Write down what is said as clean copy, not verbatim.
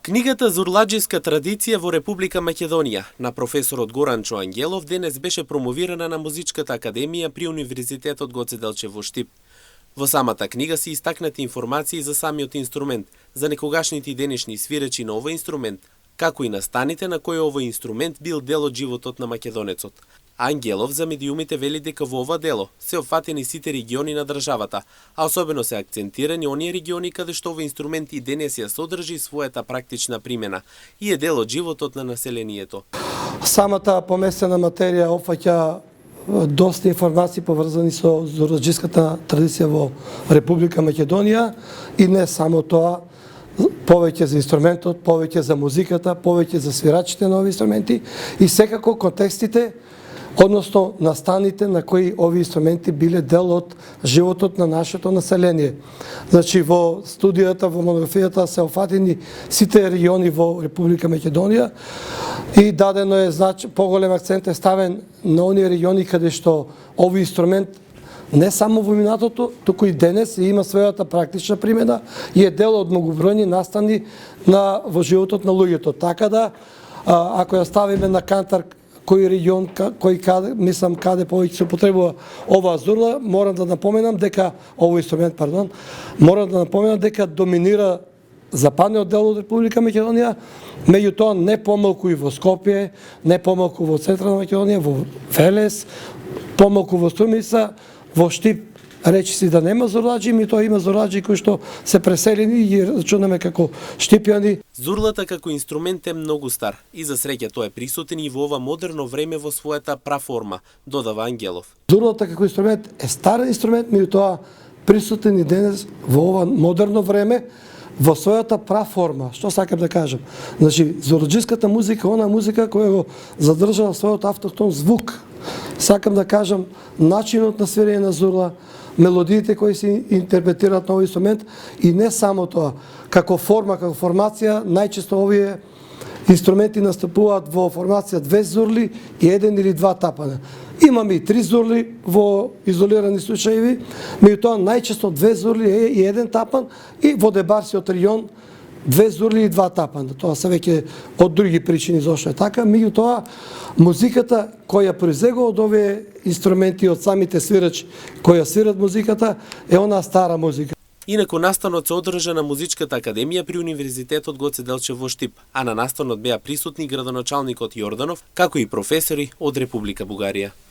Книгата Зурладжиска традиција во Република Македонија на професорот Горанчо Ангелов денес беше промовирана на Музичката академија при Универзитетот Гоце Делчев во Штип. Во самата книга се истакнати информации за самиот инструмент, за некогашните и денешни свиречи на овој инструмент, како и настаните на кои овој инструмент бил дел од животот на македонецот. Ангелов за медиумите вели дека во ова дело се опфатени сите региони на државата, а особено се акцентирани оние региони каде што овој инструмент и денес ја содржи својата практична примена и е дел од животот на населението. Самата поместена материја опфаќа доста информации поврзани со зурладжиската традиција во Република Македонија и не само тоа, повеќе за инструментот, повеќе за музиката, повеќе за свирачите на овие инструменти и секако контекстите, односно настаните на кои овие инструменти биле дел од животот на нашето население. Значи во студијата, во монографијата се офатени сите региони во Република Македонија и дадено е поголем акцент е ставен на оние региони каде што овој инструмент не само во минатото, туку и денес има својата практична примена и е дел од многобројни настани во животот на луѓето. Така да, ако ја ставиме на кантар кој регион, мислам каде повеќе се употребува оваа зурла, морам да напоменам дека овој инструмент, морам да напоменам дека доминира западниот дел од Република Македонија, меѓутоа не помалку и во Скопје, не помалку во Централна Македонија, во Велес, помалку во Струмица, во Штип. Речи си да нема зурладжи, тоа има зурладжи кои што се преселени и ги рачунаме како штипјани. Зурлата како инструмент е многу стар и за среќа тоа е присутен и во ова модерно време во својата праформа, додава Ангелов. Зурлата како инструмент е стар инструмент, меѓутоа присутен и денес во ова модерно време во својата праформа. Што сакам да кажам? Значи, зурладжиската музика, она музика која го задржала својот автохтон звук. Сакам да кажам, начинот на свирење на зурла, мелодиите кои се интерпретираат на овој инструмент и не само тоа, како форма, како формација, најчесто овие инструменти настапуваат во формација 2 зурли и 1 или 2 тапана. Имаме и 3 зурли во изолирани случаи, меѓутоа најчесто 2 зурли и 1 тапан и во дебарсиот регион 2 зурли и 2 тапана. Тоа се веќе од други причини зошто е така, меѓутоа музиката која произлегува од овие инструменти од самите свирачи која свират музиката е она стара музика. Инаку настанот се одржа на Музичката академија при Универзитетот Гоце Делчев во Штип, а на настанот беа присутни градоначалникот Јорданов, како и професори од Република Бугарија.